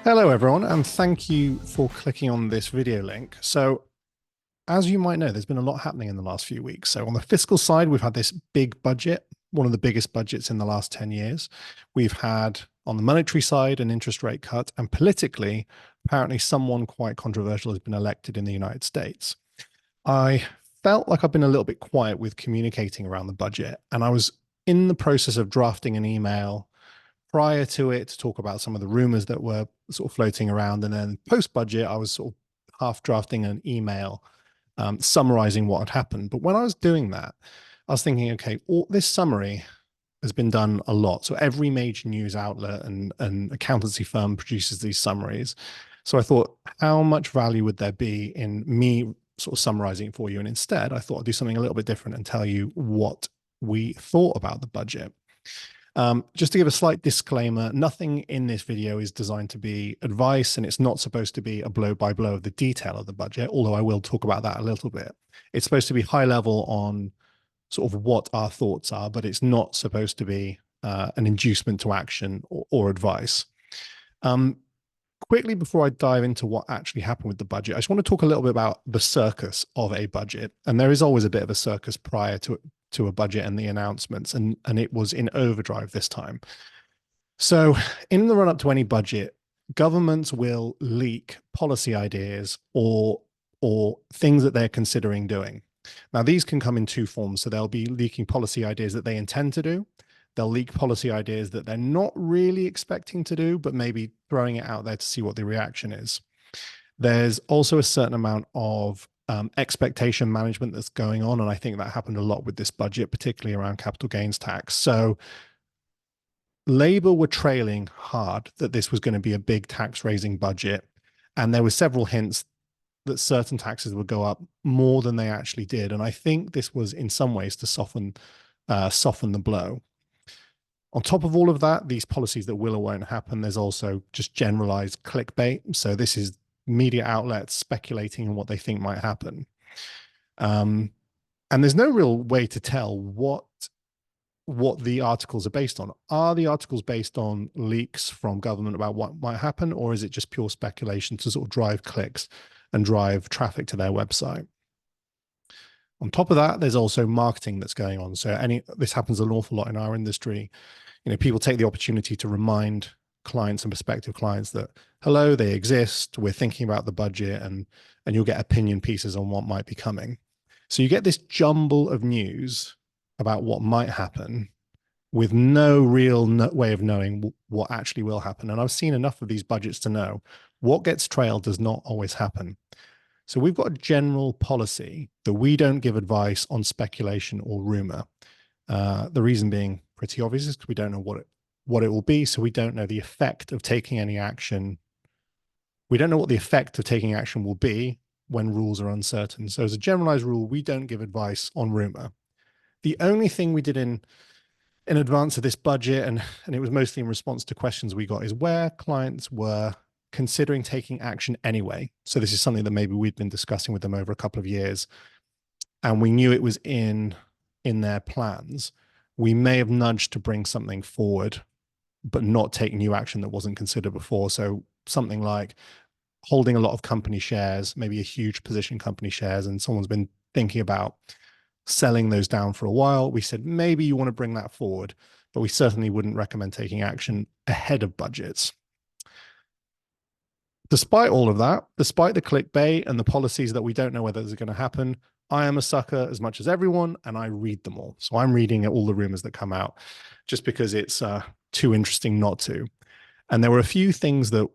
Hello, everyone, and thank you for clicking on this video link. So, as you might know, there's been a lot happening in the last few weeks. So, on the fiscal side, we've had this big budget, one of the biggest budgets in the last 10 years. We've had, on the monetary side, an interest rate cut, and politically, apparently, someone quite controversial has been elected in the United States. I felt like I've been a little bit quiet with communicating around the budget, and I was in the process of drafting an email prior to it to talk about some of the rumors that were sort of floating around. And then post budget, I was sort of half drafting an email summarizing what had happened. But when I was doing that, I was thinking, okay, all this summary has been done a lot. So every major news outlet and accountancy firm produces these summaries. So I thought, how much value would there be in me sort of summarizing it for you? And instead, I thought I'd do something a little bit different and tell you what we thought about the budget. Just to give a slight disclaimer, nothing in this video is designed to be advice, and it's not supposed to be a blow by blow of the detail of the budget, although I will talk about that a little bit. It's supposed to be high level on sort of what our thoughts are, but it's not supposed to be an inducement to action or advice. Quickly, before I dive into what actually happened with the budget, I just want to talk a little bit about the circus of a budget. And there is always a bit of a circus prior to a budget and the announcements, and it was in overdrive this time. So, in the run up to any budget, governments will leak policy ideas or things that they're considering doing. Now, these can come in two forms. So they'll be leaking policy ideas that they intend to do. They'll leak policy ideas that they're not really expecting to do, but maybe throwing it out there to see what the reaction is. There's also a certain amount of expectation management that's going on. And I think that happened a lot with this budget, particularly around capital gains tax. So Labour were trailing hard that this was going to be a big tax raising budget. And there were several hints that certain taxes would go up more than they actually did. And I think this was in some ways to soften the blow. On top of all of that, these policies that will or won't happen, there's also just generalized clickbait. So this is media outlets speculating on what they think might happen. And there's no real way to tell what the articles are based on. Are the articles based on leaks from government about what might happen, or is it just pure speculation to sort of drive clicks and drive traffic to their website? On top of that, there's also marketing that's going on. So this happens an awful lot in our industry. People take the opportunity to remind clients and prospective clients that, hello, they exist. We're thinking about the budget, and you'll get opinion pieces on what might be coming. So you get this jumble of news about what might happen with no real way of knowing what actually will happen. And I've seen enough of these budgets to know what gets trailed does not always happen. So we've got a general policy that we don't give advice on speculation or rumor. The reason being pretty obvious is because we don't know what it will be. So we don't know the effect of taking any action. We don't know what the effect of taking action will be when rules are uncertain. So as a generalized rule, we don't give advice on rumor. The only thing we did in advance of this budget, and it was mostly in response to questions we got, is where clients were considering taking action anyway. So this is something that maybe we'd been discussing with them over a couple of years, and we knew it was in their plans. We may have nudged to bring something forward, but not take new action that wasn't considered before. So something like holding a lot of company shares, maybe a huge position company shares, and someone's been thinking about selling those down for a while. We said, maybe you want to bring that forward, but we certainly wouldn't recommend taking action ahead of budgets. Despite all of that, despite the clickbait and the policies that we don't know whether they're going to happen, I am a sucker as much as everyone, and I read them all. So I'm reading all the rumors that come out just because it's too interesting not to. And there were a few things that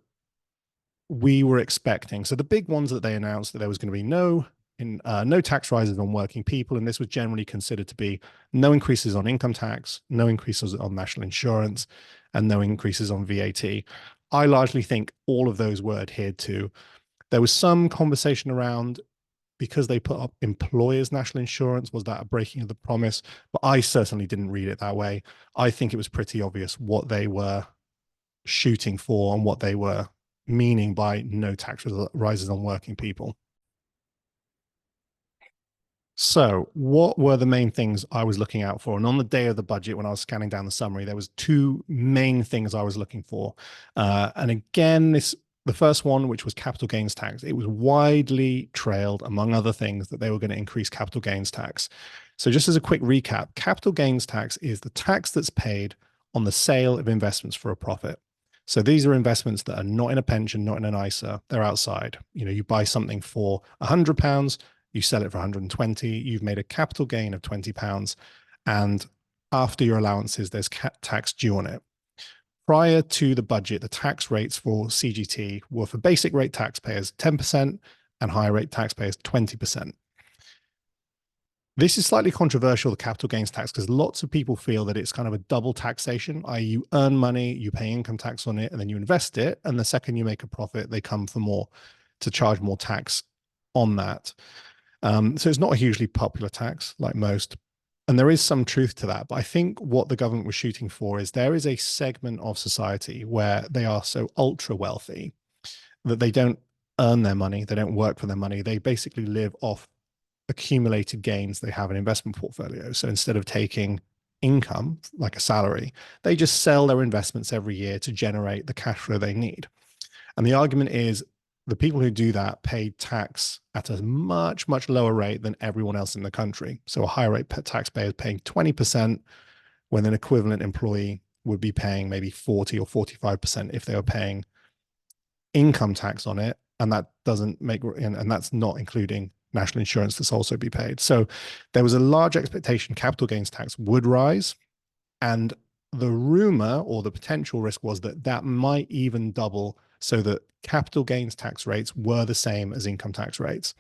we were expecting. So the big ones that they announced, that there was going to be no tax rises on working people, and this was generally considered to be no increases on income tax, no increases on national insurance, and no increases on VAT. I largely think all of those were adhered to. There was some conversation around, because they put up employers' national insurance, was that a breaking of the promise? But I certainly didn't read it that way. I think it was pretty obvious what they were shooting for and what they were meaning by no tax rises on working people. So, what were the main things I was looking out for? And on the day of the budget, when I was scanning down the summary, there was two main things I was looking for. And again, the first one, which was capital gains tax, it was widely trailed, among other things, that they were going to increase capital gains tax. So, just as a quick recap, capital gains tax is the tax that's paid on the sale of investments for a profit. So these are investments that are not in a pension, not in an ISA. They're outside. You buy something for £100, you sell it for 120, you've made a capital gain of £20, and after your allowances, there's tax due on it. Prior to the budget, the tax rates for CGT were for basic rate taxpayers 10% and higher rate taxpayers 20%. This is slightly controversial, the capital gains tax, because lots of people feel that it's kind of a double taxation, i.e., you earn money, you pay income tax on it, and then you invest it. And the second you make a profit, they come for more to charge more tax on that. So it's not a hugely popular tax like most. And there is some truth to that. But I think what the government was shooting for is there is a segment of society where they are so ultra wealthy that they don't earn their money, they don't work for their money. They basically live off accumulated gains they have in investment portfolios. So instead of taking income like a salary, they just sell their investments every year to generate the cash flow they need. And the argument is the people who do that pay tax at a much, much lower rate than everyone else in the country. So a higher rate taxpayer is paying 20% when an equivalent employee would be paying maybe 40 or 45% if they were paying income tax on it. And that doesn't make, and that's not including national insurance that's also be paid. So there was a large expectation capital gains tax would rise. And the rumor or the potential risk was that that might even double so that capital gains tax rates were the same as income tax rates.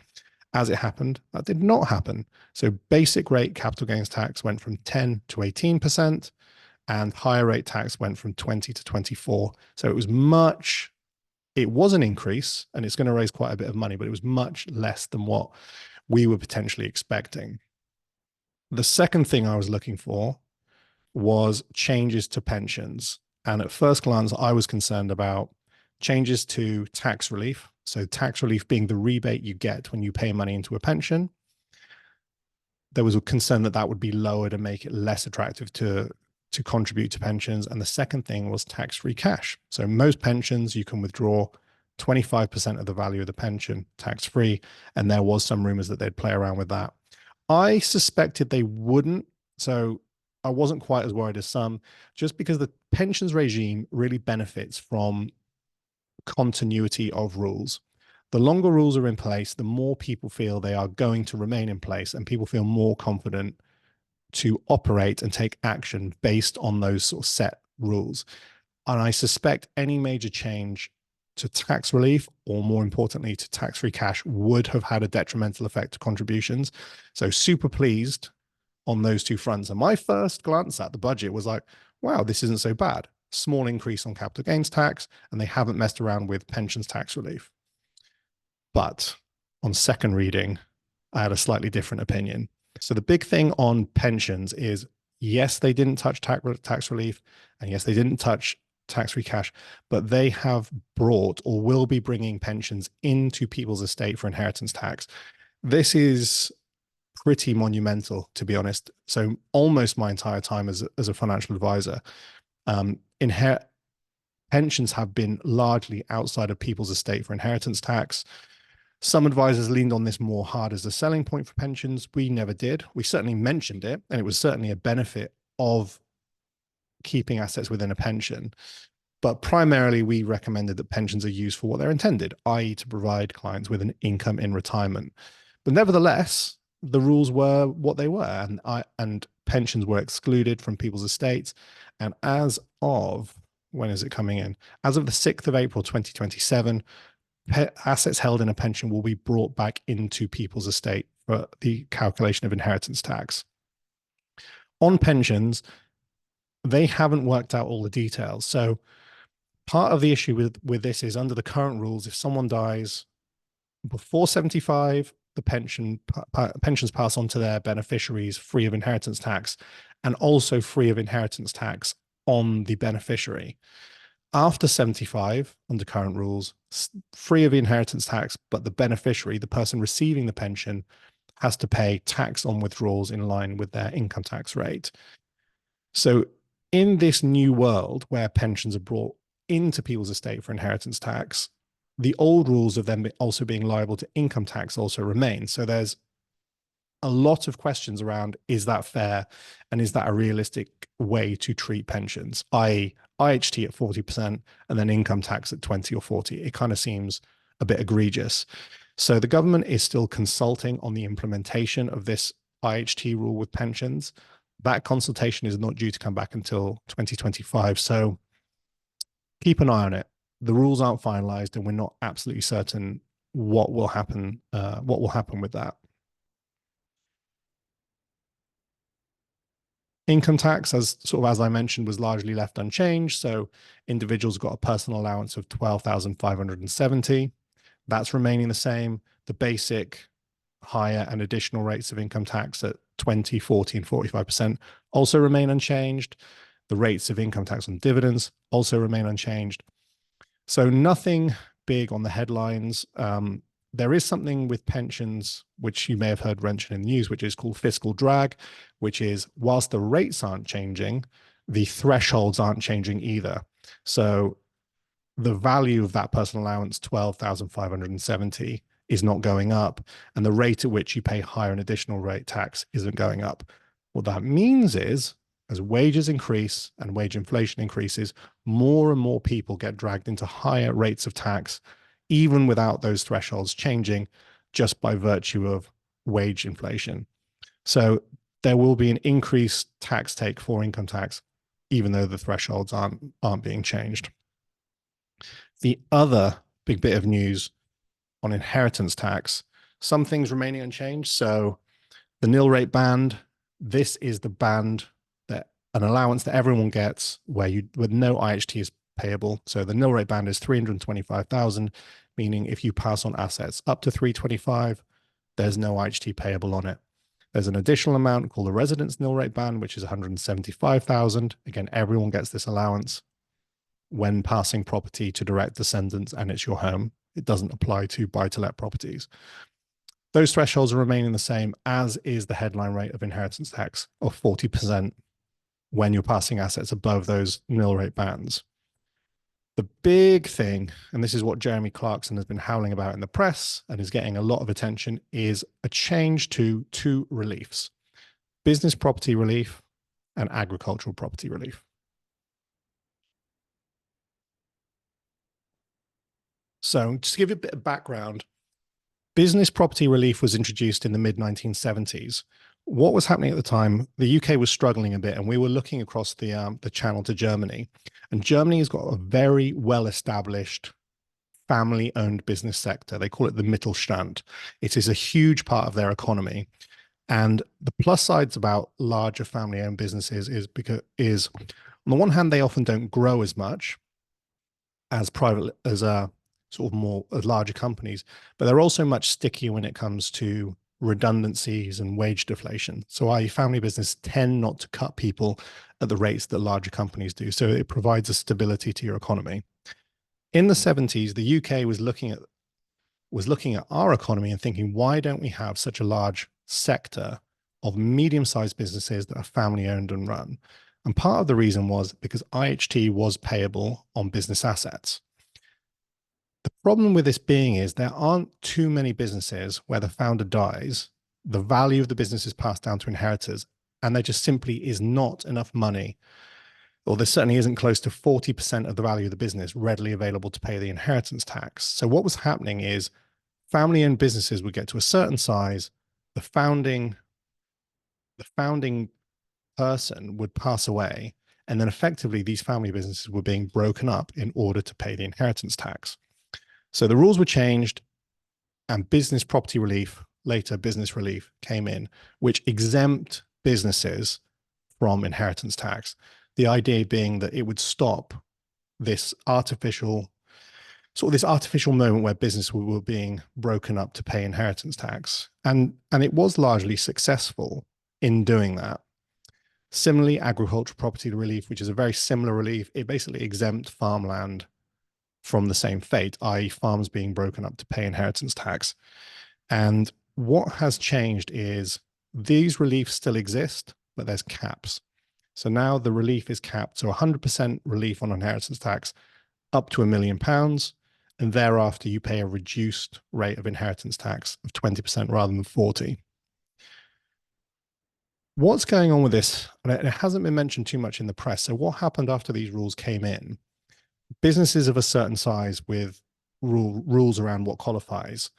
As it happened, that did not happen. So basic rate capital gains tax went from 10 to 18%, and higher rate tax went from 20 to 24. So it was an increase, and it's going to raise quite a bit of money, but it was much less than what we were potentially expecting. The second thing I was looking for was changes to pensions. And at first glance, I was concerned about changes to tax relief. So tax relief being the rebate you get when you pay money into a pension. There was a concern that that would be lowered and make it less attractive to contribute to pensions. And the second thing was tax-free cash. So most pensions, you can withdraw 25% of the value of the pension tax-free. And there was some rumors that they'd play around with that. I suspected they wouldn't. So I wasn't quite as worried as some, just because the pensions regime really benefits from continuity of rules. The longer rules are in place, the more people feel they are going to remain in place, and people feel more confident to operate and take action based on those sort of set rules. And I suspect any major change to tax relief, or more importantly, to tax-free cash, would have had a detrimental effect to contributions. So super pleased on those two fronts. And my first glance at the budget was like, wow, this isn't so bad. Small increase on capital gains tax, and they haven't messed around with pensions tax relief. But on second reading, I had a slightly different opinion. So the big thing on pensions is, yes, they didn't touch tax relief, and yes, they didn't touch tax-free cash, but they have brought or will be bringing pensions into people's estate for inheritance tax. This is pretty monumental, to be honest. So almost my entire time as a financial advisor, pensions have been largely outside of people's estate for inheritance tax. Some advisors leaned on this more hard as a selling point for pensions. We never did. We certainly mentioned it, and it was certainly a benefit of keeping assets within a pension. But primarily, we recommended that pensions are used for what they're intended, i.e., to provide clients with an income in retirement. But nevertheless, the rules were what they were, and pensions were excluded from people's estates. And as of, when is it coming in? As of the 6th of April, 2027, assets held in a pension will be brought back into people's estate for the calculation of inheritance tax. On pensions, they haven't worked out all the details. So part of the issue with this is, under the current rules, if someone dies before 75, the pensions pass on to their beneficiaries free of inheritance tax, and also free of inheritance tax on the beneficiary. After 75, under current rules, free of inheritance tax, but the beneficiary, the person receiving the pension, has to pay tax on withdrawals in line with their income tax rate. So in this new world where pensions are brought into people's estate for inheritance tax, the old rules of them also being liable to income tax also remain. So there's a lot of questions around, is that fair? And is that a realistic way to treat pensions, i.e. IHT at 40% and then income tax at 20 or 40? It kind of seems a bit egregious. So the government is still consulting on the implementation of this IHT rule with pensions. That consultation is not due to come back until 2025. So keep an eye on it. The rules aren't finalized and we're not absolutely certain what will happen with that. Income tax, as I mentioned, was largely left unchanged. So individuals got a personal allowance of 12,570. That's remaining the same. The basic, higher and additional rates of income tax at 20, 40, and 45% also remain unchanged. The rates of income tax on dividends also remain unchanged. So nothing big on the headlines. There is something with pensions, which you may have heard mentioned in the news, which is called fiscal drag, which is whilst the rates aren't changing, the thresholds aren't changing either. So the value of that personal allowance, 12,570, is not going up, and the rate at which you pay higher and additional rate tax isn't going up. What that means is, as wages increase and wage inflation increases, more and more people get dragged into higher rates of tax, even without those thresholds changing, just by virtue of wage inflation. So there will be an increased tax take for income tax, even though the thresholds aren't being changed. The other big bit of news on inheritance tax, some things remaining unchanged. So the nil rate band, this is the band, that an allowance that everyone gets where no IHT is payable. So the nil rate band is 325,000, meaning if you pass on assets up to 325, there's no IHT payable on it. There's an additional amount called the residence nil rate band, which is 175,000. Again, everyone gets this allowance when passing property to direct descendants and it's your home. It doesn't apply to buy-to-let properties. Those thresholds are remaining the same, as is the headline rate of inheritance tax of 40% when you're passing assets above those nil rate bands. The big thing, and this is what Jeremy Clarkson has been howling about in the press and is getting a lot of attention, is a change to two reliefs: business property relief and agricultural property relief. So just to give you a bit of background, business property relief was introduced in the mid-1970s. What was happening at the time, the UK was struggling a bit, and we were looking across the channel to Germany. And Germany has got a very well-established family-owned business sector. They call it the Mittelstand. It is a huge part of their economy. And the plus sides about larger family-owned businesses is on the one hand, they often don't grow as much as sort of more larger companies, but they're also much stickier when it comes to redundancies and wage deflation. So our family business tend not to cut people at the rates that larger companies do. So it provides a stability to your economy. In the 70s, the UK was looking at our economy and thinking, why don't we have such a large sector of medium-sized businesses that are family-owned and run? And part of the reason was because IHT was payable on business assets. The problem with this being is there aren't too many businesses where the founder dies, the value of the business is passed down to inheritors, and there just simply is not enough money, or there certainly isn't close to 40% of the value of the business readily available to pay the inheritance tax. So what was happening is family-owned businesses would get to a certain size, the founding person would pass away, and then effectively these family businesses were being broken up in order to pay the inheritance tax. So the rules were changed, and business property relief, later business relief, came in, which exempt businesses from inheritance tax. The idea being that it would stop this artificial moment where business were being broken up to pay inheritance tax. And it was largely successful in doing that. Similarly, agricultural property relief, which is a very similar relief, it basically exempt farmland from the same fate, i.e. farms being broken up to pay inheritance tax. And What has changed is these reliefs still exist, but there's caps. So now the relief is capped. So 100% relief on inheritance tax up to £1 million. And thereafter, you pay a reduced rate of inheritance tax of 20% rather than 40. What's going on with this? And it hasn't been mentioned too much in the press. So what happened after these rules came in? Businesses of a certain size with rules around what qualifies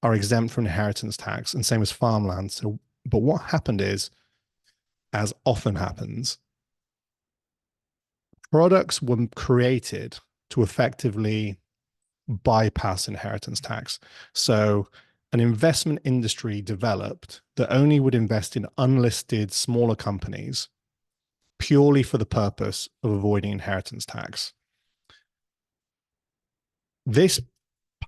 are exempt from inheritance tax, and same as farmland. So, but what happened is, as often happens, products were created to effectively bypass inheritance tax. So an investment industry developed that only would invest in unlisted smaller companies purely for the purpose of avoiding inheritance tax. This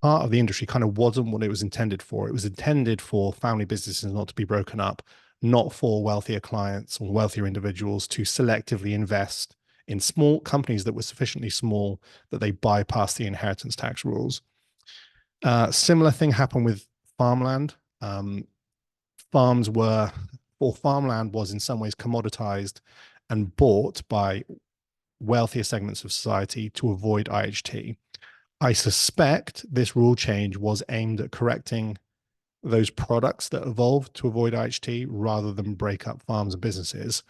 part of the industry kind of wasn't what it was intended for. It was intended for family businesses not to be broken up, not for wealthier clients or wealthier individuals to selectively invest in small companies that were sufficiently small that they bypass the inheritance tax rules. Similar thing happened with farmland. Farms were, or farmland was in some ways commoditized and bought by wealthier segments of society to avoid IHT. I suspect this rule change was aimed at correcting those products that evolved to avoid IHT rather than break up farms and businesses.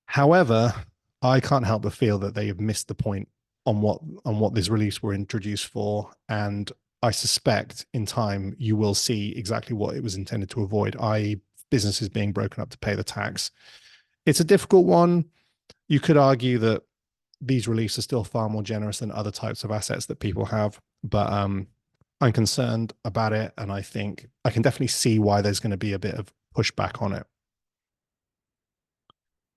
However, I can't help but feel that they have missed the point on what these reliefs were introduced for, and I suspect in time you will see exactly what it was intended to avoid, i.e., businesses being broken up to pay the tax. It's a difficult one. You could argue that these reliefs are still far more generous than other types of assets that people have, but I'm concerned about it, and I think I can definitely see why there's going to be a bit of pushback on it.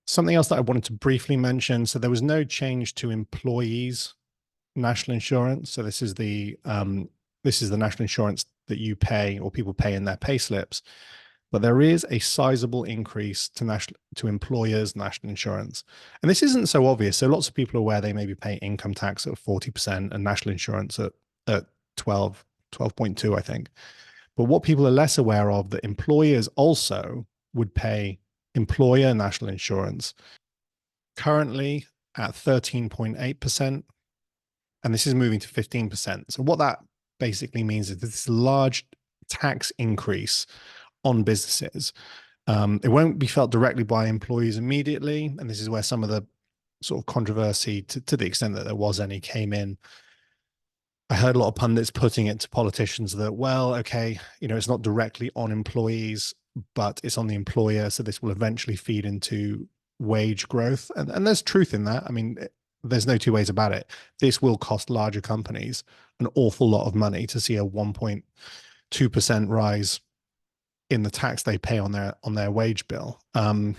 Something else that I wanted to briefly mention. So there was no change to employees' national insurance. So this is the national insurance that you pay or people pay in their pay slips. But there is a sizable increase to employers' national insurance. And this isn't so obvious. So lots of people are aware they maybe pay income tax at 40% and national insurance at 12.2, I think. But what people are less aware of, that employers also would pay employer national insurance currently at 13.8%. And this is moving to 15%. So what that basically means is this large tax increase on businesses. It won't be felt directly by employees immediately. And this is where some of the sort of controversy, to the extent that there was any, came in. I heard a lot of pundits putting it to politicians that, well, okay, it's not directly on employees, but it's on the employer. So this will eventually feed into wage growth. And there's truth in that. I mean, there's no two ways about it. This will cost larger companies an awful lot of money to see a 1.2% rise in the tax they pay on their wage bill. But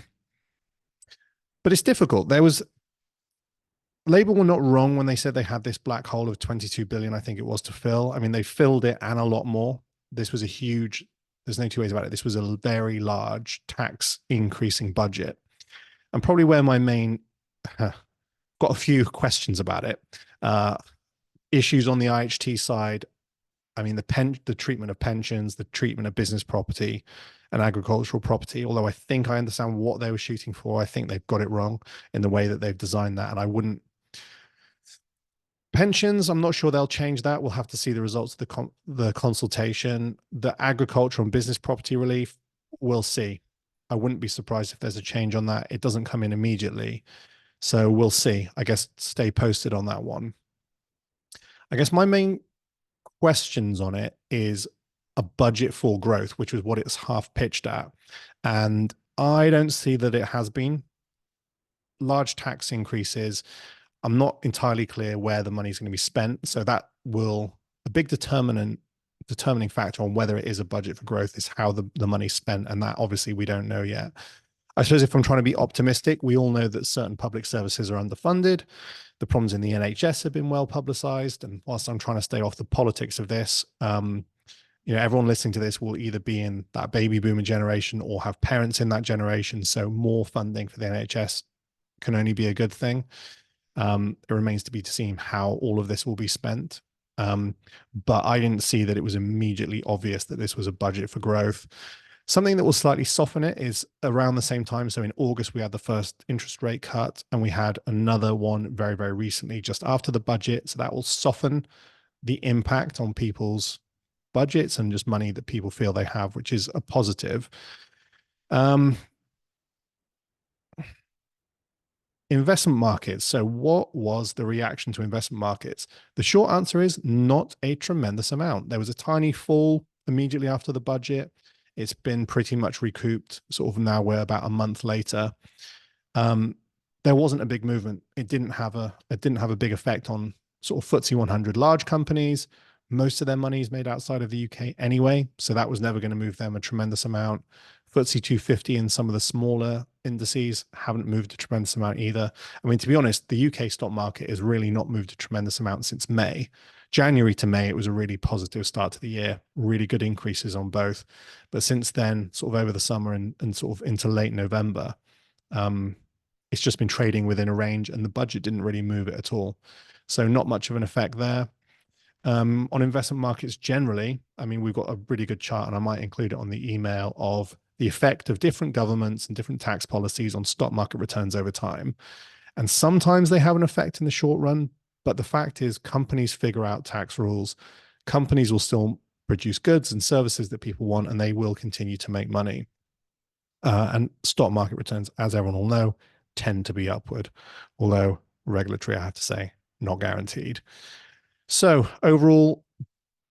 it's difficult. Labour were not wrong when they said they had this black hole of 22 billion, I think it was, to fill. I mean, they filled it and a lot more. This was there's no two ways about it. This was a very large tax increasing budget. And probably where my main, got a few questions about it. Issues on the IHT side. I mean, the treatment of pensions, the treatment of business property and agricultural property, although I think I understand what they were shooting for, I think they've got it wrong in the way that they've designed that. And I wouldn't. Pensions, I'm not sure they'll change that. We'll have to see the results of the consultation. The agricultural and business property relief, we'll see. I wouldn't be surprised if there's a change on that. It doesn't come in immediately. So we'll see. I guess stay posted on that one. I guess my main questions on it is a budget for growth, which was what it's half pitched at. And I don't see that it has been. Large tax increases. I'm not entirely clear where the money's going to be spent. So that will, a big determining factor on whether it is a budget for growth is how the money's spent. And that obviously we don't know yet. I suppose if I'm trying to be optimistic, we all know that certain public services are underfunded. The problems in the NHS have been well publicized. And whilst I'm trying to stay off the politics of this, everyone listening to this will either be in that baby boomer generation or have parents in that generation. So more funding for the NHS can only be a good thing. It remains to be seen how all of this will be spent. But I didn't see that it was immediately obvious that this was a budget for growth. Something that will slightly soften it is around the same time. So in August, we had the first interest rate cut, and we had another one very, very recently, just after the budget. So that will soften the impact on people's budgets and just money that people feel they have, which is a positive. Investment markets. So what was the reaction to investment markets? The short answer is not a tremendous amount. There was a tiny fall immediately after the budget. It's been pretty much recouped. Sort of now we're about a month later. There wasn't a big movement. It didn't have a big effect on sort of FTSE 100 large companies. Most of their money is made outside of the UK anyway, so that was never going to move them a tremendous amount. FTSE 250 and some of the smaller indices haven't moved a tremendous amount either. I mean, to be honest, the UK stock market has really not moved a tremendous amount since May. January to May, it was a really positive start to the year, really good increases on both. But since then, sort of over the summer and sort of into late November, it's just been trading within a range, and the budget didn't really move it at all. So not much of an effect there. On investment markets generally, I mean, we've got a really good chart, and I might include it on the email, of the effect of different governments and different tax policies on stock market returns over time. And sometimes they have an effect in the short run, but the fact is companies figure out tax rules. Companies will still produce goods and services that people want, and they will continue to make money. And stock market returns, as everyone will know, tend to be upward, although regulatory, I have to say, not guaranteed. So overall,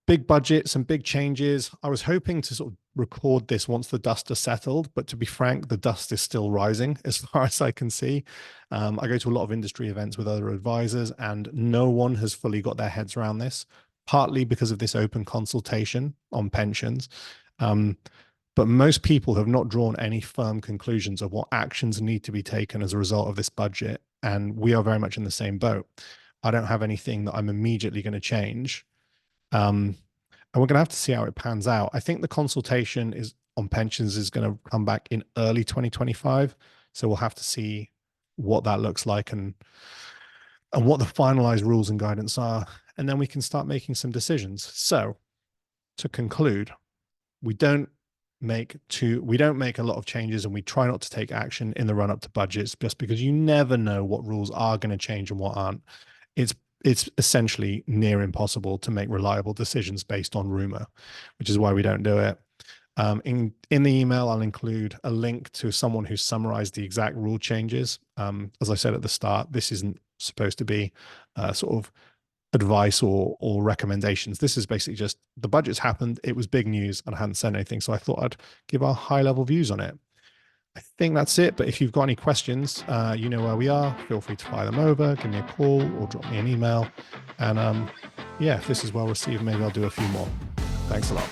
big budgets and big changes. I was hoping to sort of record this once the dust has settled, but to be frank, the dust is still rising as far as I can see. I go to a lot of industry events with other advisors, and no one has fully got their heads around this, partly because of this open consultation on pensions. But most people have not drawn any firm conclusions of what actions need to be taken as a result of this budget. And we are very much in the same boat. I don't have anything that I'm immediately going to change. And we're going to have to see how it pans out. I think the consultation is on pensions is going to come back in early 2025. So we'll have to see what that looks like and what the finalized rules and guidance are. And then we can start making some decisions. So to conclude, we don't make a lot of changes, and we try not to take action in the run up to budgets, just because you never know what rules are going to change and what aren't. It's essentially near impossible to make reliable decisions based on rumor, which is why we don't do it. In the email, I'll include a link to someone who summarized the exact rule changes. As I said at the start, this isn't supposed to be sort of advice or recommendations. This is basically just the budget's happened. It was big news, and I hadn't said anything, so I thought I'd give our high level views on it. I think that's it. But if you've got any questions, you know where we are. Feel free to fire them over, give me a call, or drop me an email. And yeah, if this is well received, maybe I'll do a few more. Thanks a lot.